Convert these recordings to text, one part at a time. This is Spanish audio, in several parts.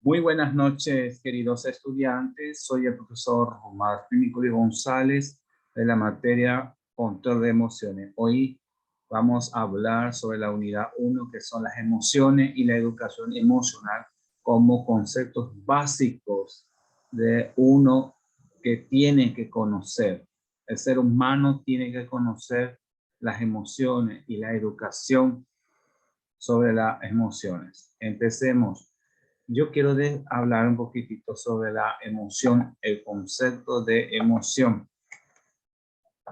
Muy buenas noches, queridos estudiantes. Soy el profesor Martín Curi González de la materia Control de Emociones. Hoy vamos a hablar sobre la unidad 1, que son las emociones y la educación emocional como conceptos básicos de uno que tiene que conocer. El ser humano tiene que conocer las emociones y la educación sobre las emociones. Empecemos. Yo quiero hablar un poquitito sobre la emoción, el concepto de emoción.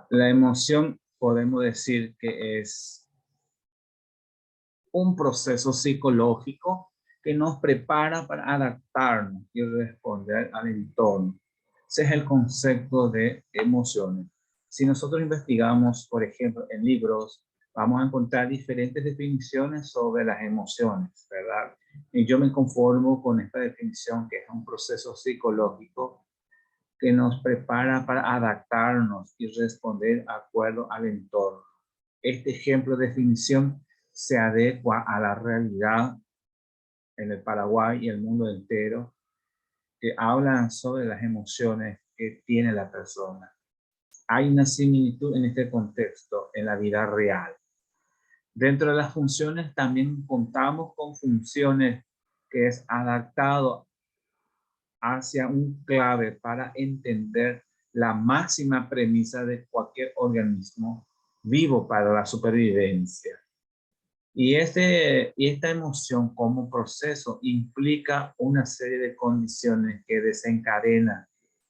La emoción podemos decir que es un proceso psicológico que nos prepara para adaptarnos y responder al entorno. Ese es el concepto de emociones. Si nosotros investigamos, por ejemplo, en libros, vamos a encontrar diferentes definiciones sobre las emociones, ¿verdad? Y yo me conformo con esta definición, que es un proceso psicológico que nos prepara para adaptarnos y responder de acuerdo al entorno. Este ejemplo de definición se adecua a la realidad en el Paraguay y el mundo entero, que hablan sobre las emociones que tiene la persona. Hay una similitud en este contexto en la vida real. Dentro de las funciones también contamos con funciones que es adaptado hacia un clave para entender la máxima premisa de cualquier organismo vivo para la supervivencia. Y esta emoción como proceso implica una serie de condiciones que desencadenan,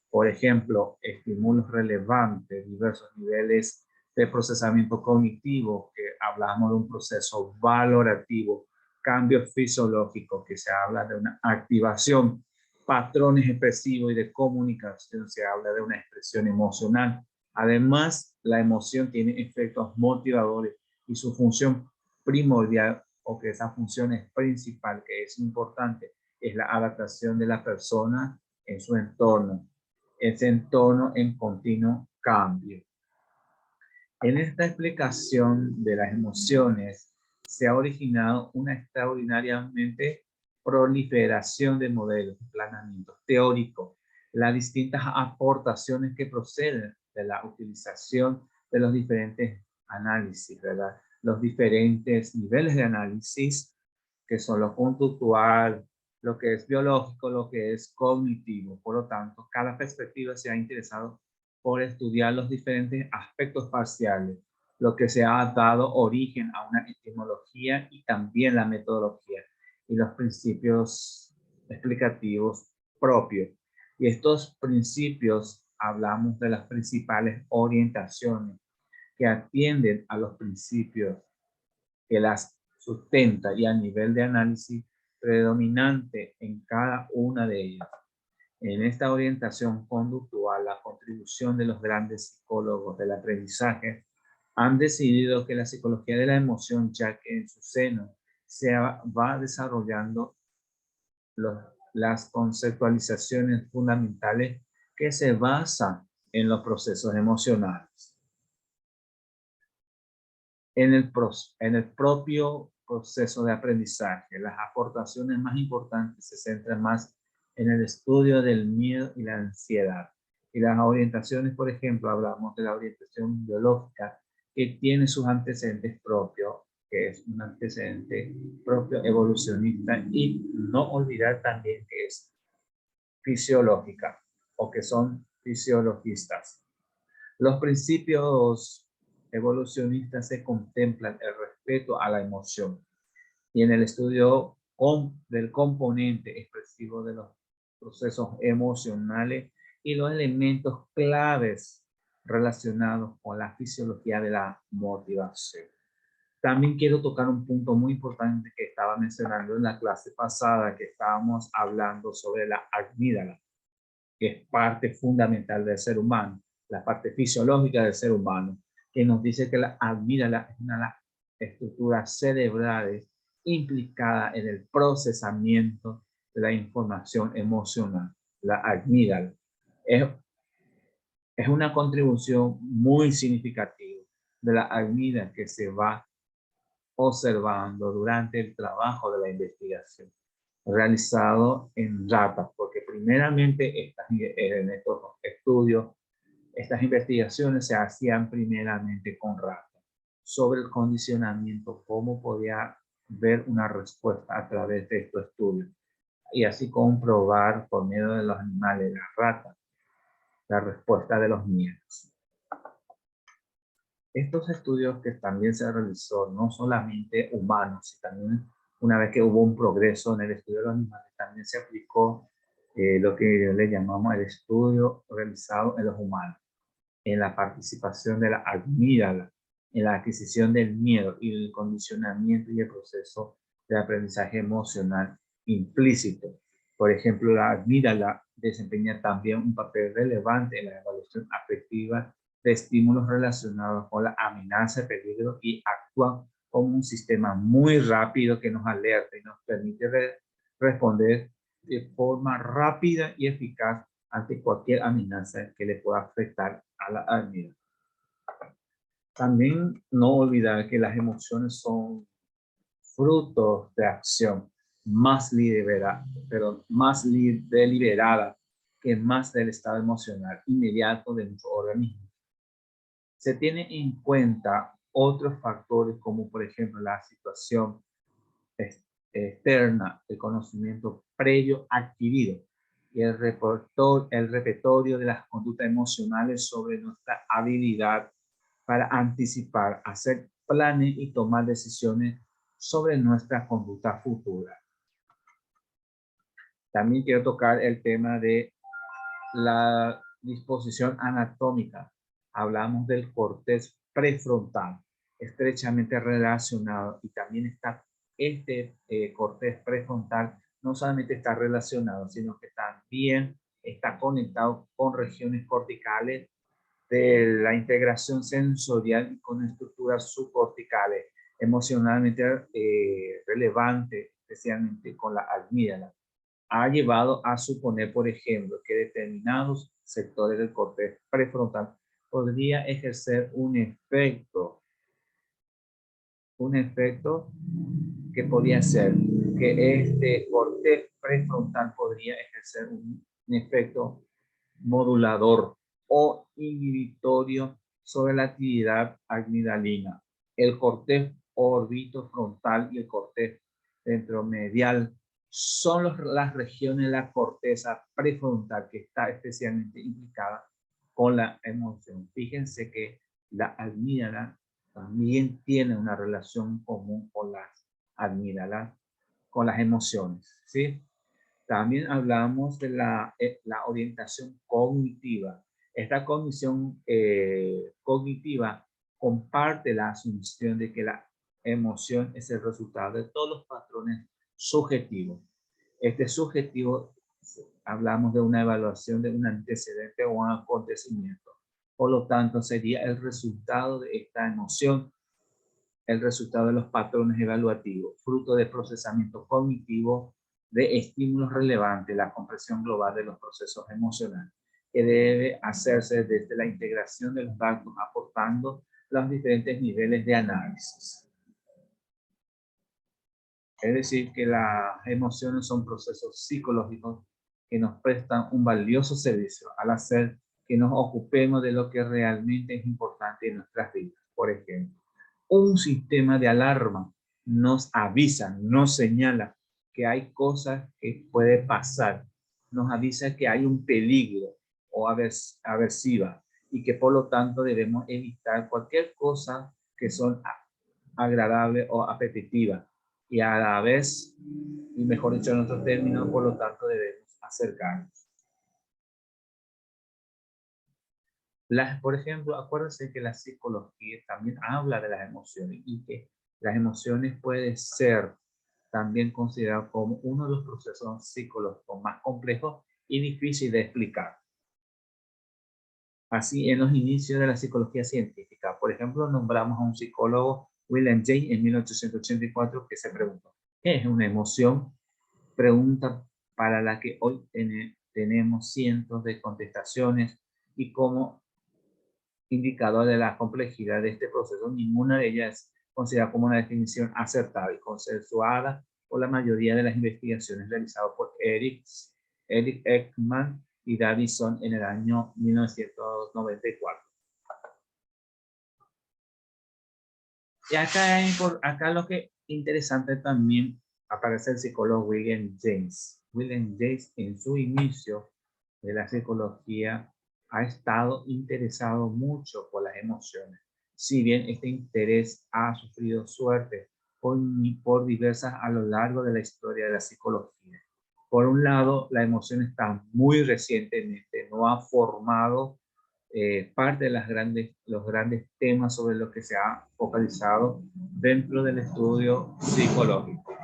por ejemplo, estímulos relevantes, diversos niveles de procesamiento cognitivo, que hablamos de un proceso valorativo, cambios fisiológicos, que se habla de una activación, patrones expresivos y de comunicación, se habla de una expresión emocional. Además, la emoción tiene efectos motivadores y su función primordial, o que esa función es principal, que es importante, es la adaptación de la persona en su entorno, ese entorno en continuo cambio. En esta explicación de las emociones se ha originado una extraordinariamente proliferación de modelos, planeamientos teóricos, las distintas aportaciones que proceden de la utilización de los diferentes análisis, ¿verdad? Los diferentes niveles de análisis, que son lo conductual, lo que es biológico, lo que es cognitivo. Por lo tanto, cada perspectiva se ha interesado por estudiar los diferentes aspectos parciales, lo que se ha dado origen a una etimología y también la metodología y los principios explicativos propios. Y estos principios, hablamos de las principales orientaciones que atienden a los principios que las sustenta y a nivel de análisis predominante en cada una de ellas. En esta orientación conductual, la contribución de los grandes psicólogos del aprendizaje han decidido que la psicología de la emoción, ya que en su seno se va desarrollando las conceptualizaciones fundamentales que se basan en los procesos emocionales. En el propio proceso de aprendizaje, las aportaciones más importantes se centran más en el estudio del miedo y la ansiedad. Y las orientaciones, por ejemplo, hablamos de la orientación biológica, que tiene sus antecedentes propios, que es un antecedente propio evolucionista, y no olvidar también que es fisiológica, o que son fisiologistas. Los principios evolucionistas se contemplan el respeto a la emoción y en el estudio del componente expresivo de los procesos emocionales y los elementos claves relacionados con la fisiología de la motivación. También quiero tocar un punto muy importante que estaba mencionando en la clase pasada, que estábamos hablando sobre la amígdala, que es parte fundamental del ser humano, la parte fisiológica del ser humano, que nos dice que la amígdala es una de las estructuras cerebrales implicada en el procesamiento de la información emocional. La amígdala es una contribución muy significativa de la amígdala que se va observando durante el trabajo de la investigación. realizado en ratas, porque primeramente en estos estudios, estas investigaciones se hacían primeramente con ratas, sobre el condicionamiento, cómo podía ver una respuesta a través de estos estudios, y así comprobar por medio de los animales, las ratas, la respuesta de los miedos. Estos estudios que también se realizó, no solamente humanos, sino también una vez que hubo un progreso en el estudio de los animales, también se aplicó lo que le llamamos el estudio realizado en los humanos, en la participación de la amígdala, en la adquisición del miedo y el condicionamiento y el proceso de aprendizaje emocional implícito. Por ejemplo, la amígdala desempeña también un papel relevante en la evaluación afectiva de estímulos relacionados con la amenaza, peligro, y actúa como un sistema muy rápido que nos alerta y nos permite responder de forma rápida y eficaz ante cualquier amenaza que le pueda afectar a la amígdala. También no olvidar que las emociones son frutos de acción más deliberada que más del estado emocional inmediato de nuestro organismo. Se tiene en cuenta otros factores como por ejemplo la situación externa, el conocimiento previo adquirido y el repertorio de las conductas emocionales sobre nuestra habilidad para anticipar, hacer planes y tomar decisiones sobre nuestra conducta futura. También quiero tocar el tema de la disposición anatómica. Hablamos del corteza prefrontal, estrechamente relacionado, y también está este corteza prefrontal no solamente está relacionado, sino que también está conectado con regiones corticales de la integración sensorial y con estructuras subcorticales emocionalmente relevante, especialmente con la amígdala. Ha llevado a suponer, por ejemplo, que determinados sectores del corteza prefrontal podría ejercer un efecto que podría ser que este corteza prefrontal podría ejercer un efecto modulador o inhibitorio sobre la actividad amigdalina. El corteza orbitofrontal y el corteza ventromedial son las regiones de la corteza prefrontal que está especialmente implicada con la emoción. Fíjense que la amígdala también tiene una relación común con las amígdalas, con las emociones, ¿sí? También hablamos de la orientación cognitiva. Esta cognición cognitiva comparte la asunción de que la emoción es el resultado de todos los patrones subjetivos. Este subjetivo, hablamos de una evaluación de un antecedente o un acontecimiento. Por lo tanto, sería el resultado de esta emoción, el resultado de los patrones evaluativos, fruto de procesamiento cognitivo de estímulos relevantes, la comprensión global de los procesos emocionales, que debe hacerse desde la integración de los datos, aportando los diferentes niveles de análisis. Es decir, que las emociones son procesos psicológicos que nos prestan un valioso servicio al hacer que nos ocupemos de lo que realmente es importante en nuestras vidas. Por ejemplo, un sistema de alarma nos avisa, nos señala que hay cosas que puede pasar, nos avisa que hay un peligro o aversiva y que por lo tanto debemos evitar cualquier cosa que son agradables o apetitivas, y a la vez, y mejor dicho en otro término, por lo tanto debemos acercarnos. Por ejemplo, acuérdense que la psicología también habla de las emociones y que las emociones pueden ser también consideradas como uno de los procesos psicológicos más complejos y difíciles de explicar. Así, en los inicios de la psicología científica, por ejemplo, nombramos a un psicólogo, William James, en 1884, que se preguntó, ¿qué es una emoción? Pregunta para la que hoy tenemos cientos de contestaciones, y como indicador de la complejidad de este proceso, ninguna de ellas es considerada como una definición acertada y consensuada por la mayoría de las investigaciones realizadas por Eric Ekman y Davison en el año 1994. Y acá lo que es interesante también aparece el psicólogo William James. William James en su inicio de la psicología ha estado interesado mucho por las emociones. Si bien este interés ha sufrido suerte por diversas a lo largo de la historia de la psicología. Por un lado, la emoción está muy recientemente, no ha formado parte de los grandes temas sobre los que se ha focalizado dentro del estudio psicológico.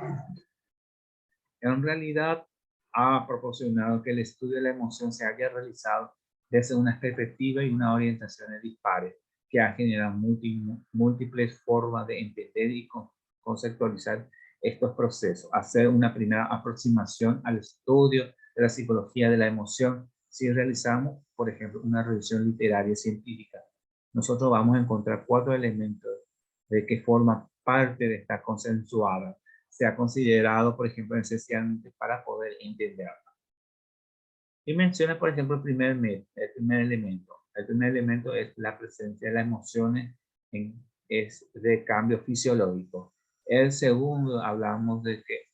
En realidad, ha proporcionado que el estudio de la emoción se haya realizado desde una perspectiva y una orientación dispares, que ha generado múltiples formas de entender y conceptualizar estos procesos. Hacer una primera aproximación al estudio de la psicología de la emoción. Si realizamos, por ejemplo, una revisión literaria científica, nosotros vamos a encontrar 4 elementos de que forman parte de esta consensuada. Se ha considerado, por ejemplo, esencialmente para poder entenderla. Y menciona, por ejemplo, el primer elemento. El primer elemento es la presencia de las emociones es de cambio fisiológico. El segundo, hablamos de que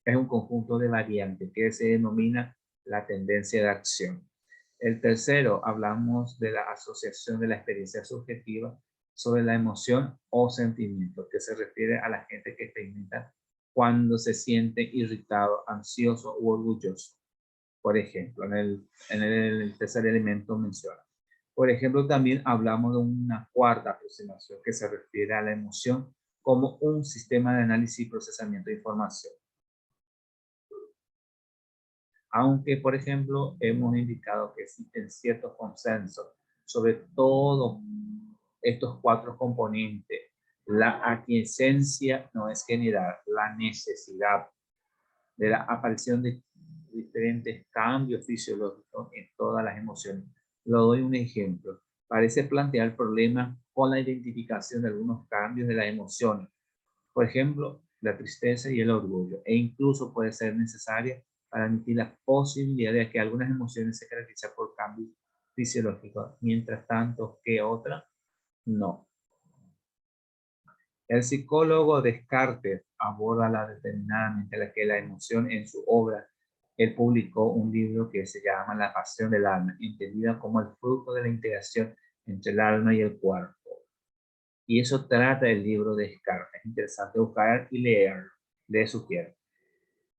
es un conjunto de variantes que se denomina la tendencia de acción. El tercero, hablamos de la asociación de la experiencia subjetiva sobre la emoción o sentimiento, que se refiere a la gente que experimenta cuando se siente irritado, ansioso u orgulloso. Por ejemplo, en el tercer elemento menciona. Por ejemplo, también hablamos de una cuarta aproximación que se refiere a la emoción como un sistema de análisis y procesamiento de información. Aunque, por ejemplo, hemos indicado que existen ciertos consensos sobre todos estos 4 componentes, la aquiescencia no es generar la necesidad de la aparición de diferentes cambios fisiológicos en todas las emociones. Lo doy un ejemplo. Parece plantear problemas con la identificación de algunos cambios de las emociones. Por ejemplo, la tristeza y el orgullo. E incluso puede ser necesaria para admitir la posibilidad de que algunas emociones se caracterizan por cambios fisiológicos, mientras tanto que otras no. El psicólogo Descartes aborda determinadamente la emoción en su obra. Él publicó un libro que se llama La pasión del alma, entendida como el fruto de la integración entre el alma y el cuerpo. Y eso trata el libro de Descartes. Es interesante buscar y leerlo. Les sugiero.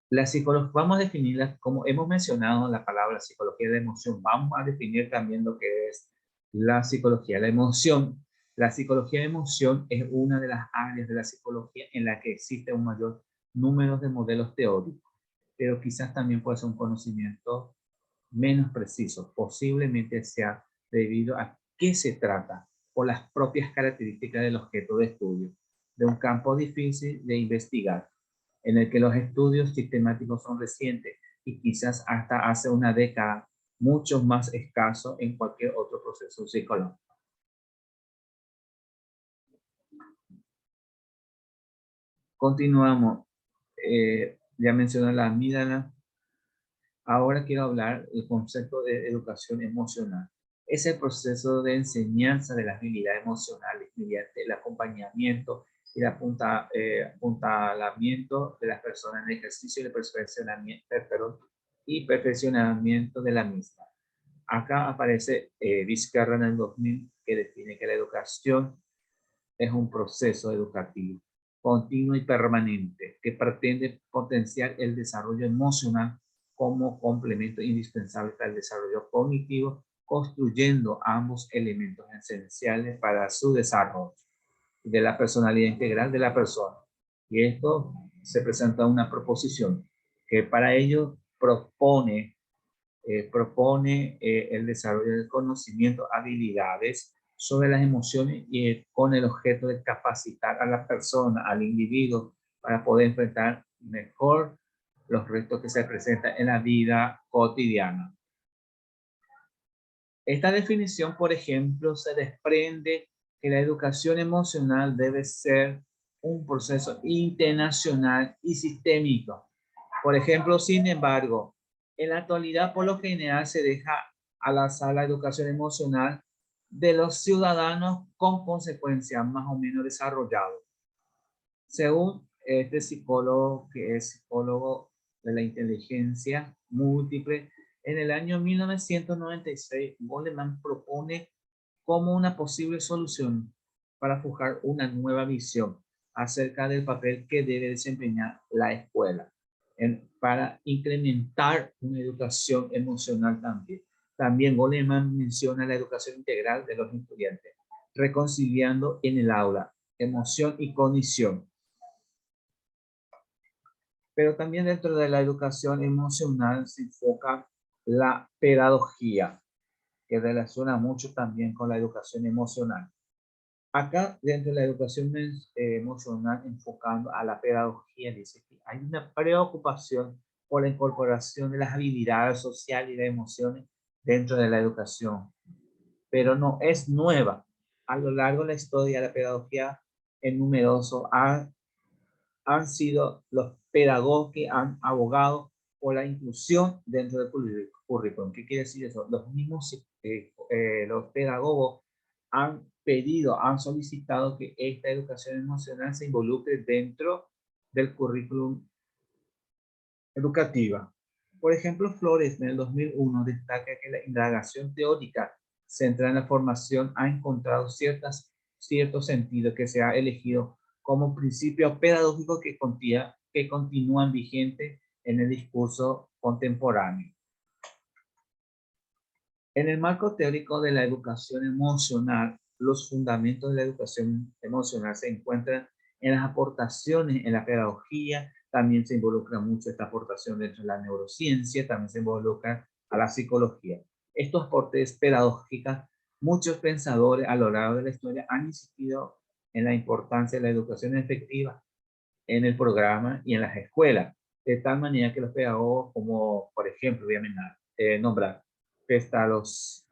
La psicología, vamos a definirla como hemos mencionado la palabra psicología de emoción. Vamos a definir también lo que es la psicología de la emoción. La psicología de emoción es una de las áreas de la psicología en la que existe un mayor número de modelos teóricos, pero quizás también puede ser un conocimiento menos preciso. Posiblemente sea debido a qué se trata o las propias características del objeto de estudio, de un campo difícil de investigar, en el que los estudios sistemáticos son recientes y quizás hasta hace una década mucho más escaso en cualquier otro proceso psicológico. Continuamos. Ya mencioné la amígdala. Ahora quiero hablar del concepto de educación emocional. Es el proceso de enseñanza de las habilidades emocionales mediante el acompañamiento y el apuntalamiento de las personas en el ejercicio y el perfeccionamiento de la misma. Acá aparece Vizcarra en el 2000, que define que la educación es un proceso educativo continuo y permanente que pretende potenciar el desarrollo emocional como complemento indispensable para el desarrollo cognitivo, construyendo ambos elementos esenciales para su desarrollo de la personalidad integral de la persona. Y esto se presenta una proposición que para ello propone el desarrollo del conocimiento, habilidades sobre las emociones y con el objeto de capacitar a la persona, al individuo, para poder enfrentar mejor los retos que se presentan en la vida cotidiana. Esta definición, por ejemplo, se desprende que la educación emocional debe ser un proceso internacional y sistémico. Por ejemplo, sin embargo, en la actualidad por lo general se deja al azar la educación emocional de los ciudadanos con consecuencias más o menos desarrolladas. Según este psicólogo, que es psicólogo de la inteligencia múltiple, en el año 1996, Goleman propone como una posible solución para forjar una nueva visión acerca del papel que debe desempeñar la escuela para incrementar una educación emocional también. También Goleman menciona la educación integral de los estudiantes, reconciliando en el aula emoción y cognición. Pero también dentro de la educación emocional se enfoca la pedagogía, que relaciona mucho también con la educación emocional. Acá, dentro de la educación emocional, enfocando a la pedagogía, dice que hay una preocupación por la incorporación de las habilidades sociales y de emociones dentro de la educación, pero no es nueva. A lo largo de la historia de la pedagogía, en numeroso han sido los pedagogos que han abogado por la inclusión dentro del currículum. ¿Qué quiere decir eso? Los mismos los pedagogos han pedido, han solicitado que esta educación emocional se involucre dentro del currículum educativa. Por ejemplo, Flores en el 2001 destaca que la indagación teórica centrada en la formación ha encontrado cierto sentido que se ha elegido como principio pedagógico que continúan vigentes en el discurso contemporáneo. En el marco teórico de la educación emocional, los fundamentos de la educación emocional se encuentran en las aportaciones en la pedagogía, también se involucra mucho esta aportación dentro de la neurociencia, también se involucra a la psicología. Estos aportes pedagógicos, muchos pensadores a lo largo de la historia han insistido en la importancia de la educación efectiva en el programa y en las escuelas, de tal manera que los pedagogos, como por ejemplo, voy a nombrar Pestalozzi,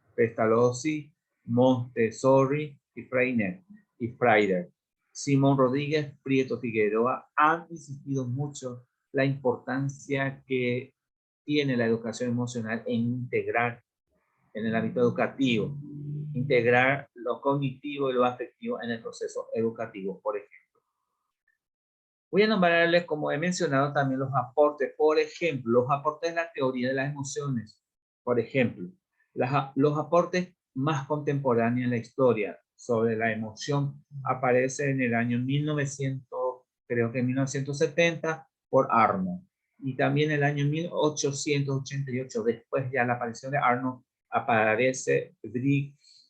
Montessori y Freinet, Simón Rodríguez, Prieto Figueroa, han insistido mucho la importancia que tiene la educación emocional en integrar en el ámbito educativo, integrar lo cognitivo y lo afectivo en el proceso educativo, por ejemplo. Voy a nombrarles, como he mencionado, también los aportes. Por ejemplo, los aportes de la teoría de las emociones. Por ejemplo, los aportes más contemporáneos en la historia sobre la emoción aparecen en el año 1900, creo que 1970, por Arnold. Y también en el año 1888, después ya la aparición de Arnold, aparece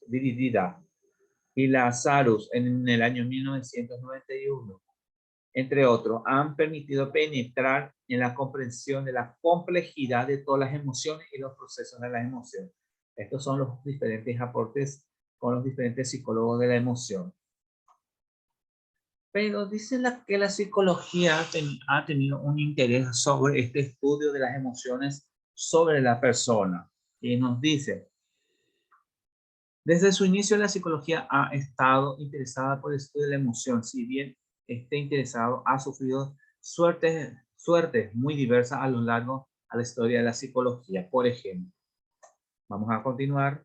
Brigida y Lazarus en el año 1991. Entre otros, han permitido penetrar en la comprensión de la complejidad de todas las emociones y los procesos de las emociones. Estos son los diferentes aportes con los diferentes psicólogos de la emoción. Pero dicen que la psicología ha tenido un interés sobre este estudio de las emociones sobre la persona. Y nos dice, desde su inicio la psicología ha estado interesada por el estudio de la emoción, si bien este interesado ha sufrido suertes muy diversas a lo largo de la historia de la psicología. Por ejemplo, vamos a continuar.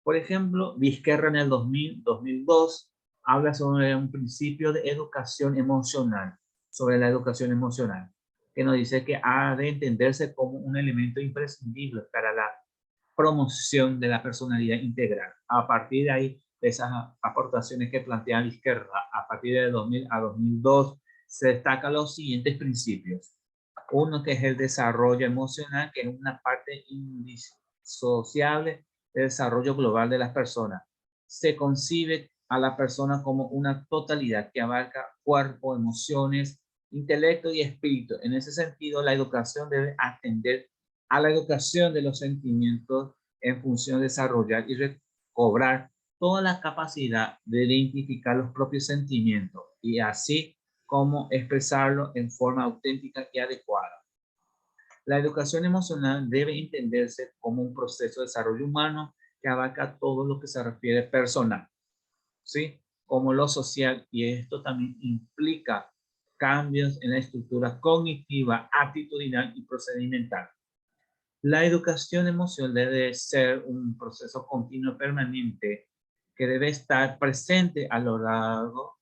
Por ejemplo, Vizquerra en el 2002 habla sobre un principio de educación emocional, sobre la educación emocional, que nos dice que ha de entenderse como un elemento imprescindible para la promoción de la personalidad integral. A partir de ahí, de esas aportaciones que plantea Vizquerra, a partir de 2000 a 2002, se destacan los siguientes principios. Uno, que es el desarrollo emocional, que es una parte indisociable del desarrollo global de las personas. Se concibe a la persona como una totalidad que abarca cuerpo, emociones, intelecto y espíritu. En ese sentido, la educación debe atender a la educación de los sentimientos en función de desarrollar y recobrar toda la capacidad de identificar los propios sentimientos y así como expresarlo en forma auténtica y adecuada. La educación emocional debe entenderse como un proceso de desarrollo humano que abarca todo lo que se refiere personal, ¿sí? como lo social, y esto también implica cambios en la estructura cognitiva, actitudinal y procedimental. La educación emocional debe ser un proceso continuo permanente que debe estar presente a lo largo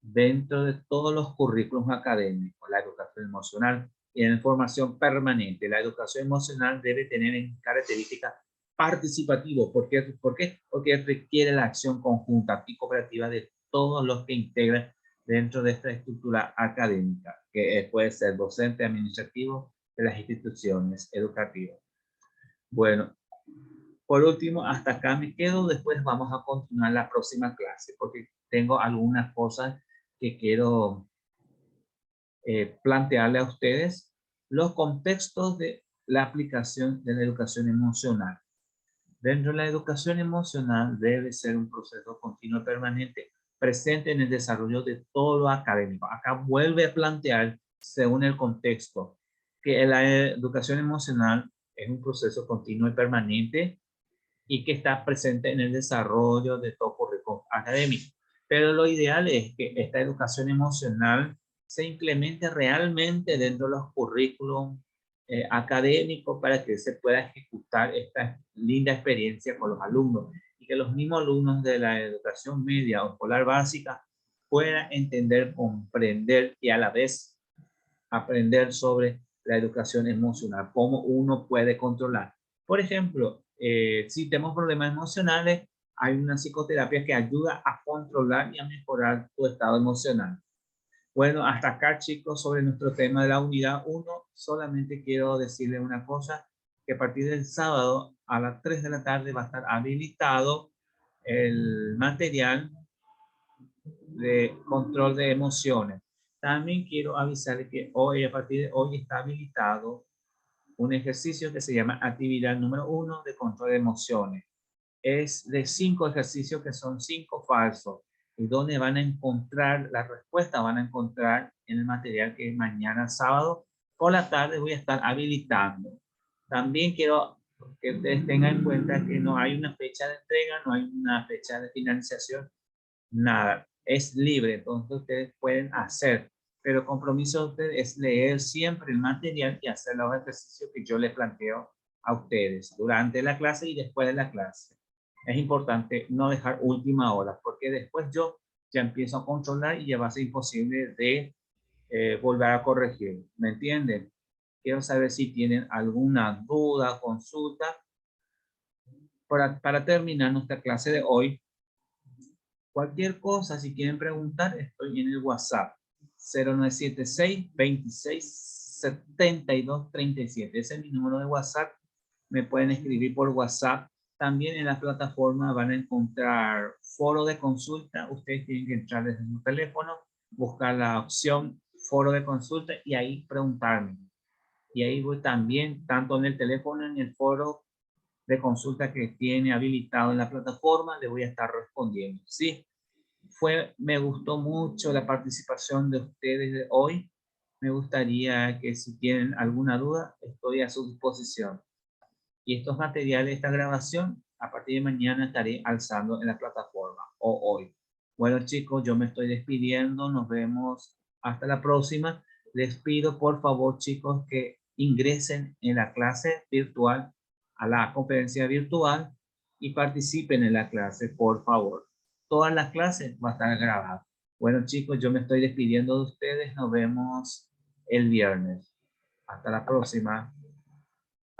dentro de todos los currículos académicos. La educación emocional y en formación permanente. La educación emocional debe tener en características participativas. ¿Por qué? Porque requiere la acción conjunta y cooperativa de todos los que integran dentro de esta estructura académica, que puede ser docente, administrativo de las instituciones educativas. Bueno, por último, hasta acá me quedo. Después vamos a continuar la próxima clase porque tengo algunas cosas que quiero plantearle a ustedes. Los contextos de la aplicación de la educación emocional. Dentro de la educación emocional debe ser un proceso continuo permanente, presente en el desarrollo de todo lo académico. Acá vuelve a plantear, según el contexto, que la educación emocional es un proceso continuo y permanente y que está presente en el desarrollo de todo currículo académico. Pero lo ideal es que esta educación emocional se implemente realmente dentro de los currículos académicos para que se pueda ejecutar esta linda experiencia con los alumnos y que los mismos alumnos de la educación media o escolar básica puedan entender, comprender y a la vez aprender sobre la educación emocional, cómo uno puede controlar. Por ejemplo, si tenemos problemas emocionales, hay una psicoterapia que ayuda a controlar y a mejorar tu estado emocional. Bueno, hasta acá, chicos, sobre nuestro tema de la unidad 1. Solamente quiero decirles una cosa, que a partir del sábado a las 3 de la tarde va a estar habilitado el material de control de emociones. También quiero avisarles que hoy, a partir de hoy, está habilitado un ejercicio que se llama actividad número 1 de control de emociones. Es de 5 ejercicios que son 5 falsos y donde van a encontrar la respuesta, van a encontrar en el material que mañana sábado por la tarde voy a estar habilitando. También quiero que ustedes tengan en cuenta que no hay una fecha de entrega, no hay una fecha de financiación, nada, es libre, entonces ustedes pueden hacer, pero el compromiso de ustedes es leer siempre el material y hacer los ejercicios que yo les planteo a ustedes durante la clase y después de la clase. Es importante no dejar última hora, porque después yo ya empiezo a controlar y ya va a ser imposible de volver a corregir. ¿Me entienden? Quiero saber si tienen alguna duda, consulta. Para terminar nuestra clase de hoy, cualquier cosa, si quieren preguntar, estoy en el WhatsApp 0976 26 72 37. Ese es mi número de WhatsApp. Me pueden escribir por WhatsApp. También en la plataforma van a encontrar foro de consulta. Ustedes tienen que entrar desde su teléfono, buscar la opción foro de consulta y ahí preguntarme. Y ahí voy también, tanto en el teléfono, en el foro de consulta que tiene habilitado en la plataforma, le voy a estar respondiendo. Sí, me gustó mucho la participación de ustedes de hoy. Me gustaría que si tienen alguna duda, estoy a su disposición. Y estos materiales, esta grabación, a partir de mañana estaré alzando en la plataforma o hoy. Bueno, chicos, yo me estoy despidiendo. Nos vemos hasta la próxima. Les pido, por favor, chicos, que ingresen en la clase virtual, a la conferencia virtual y participen en la clase, por favor. Todas las clases van a estar grabadas. Bueno, chicos, yo me estoy despidiendo de ustedes. Nos vemos el viernes. Hasta la próxima.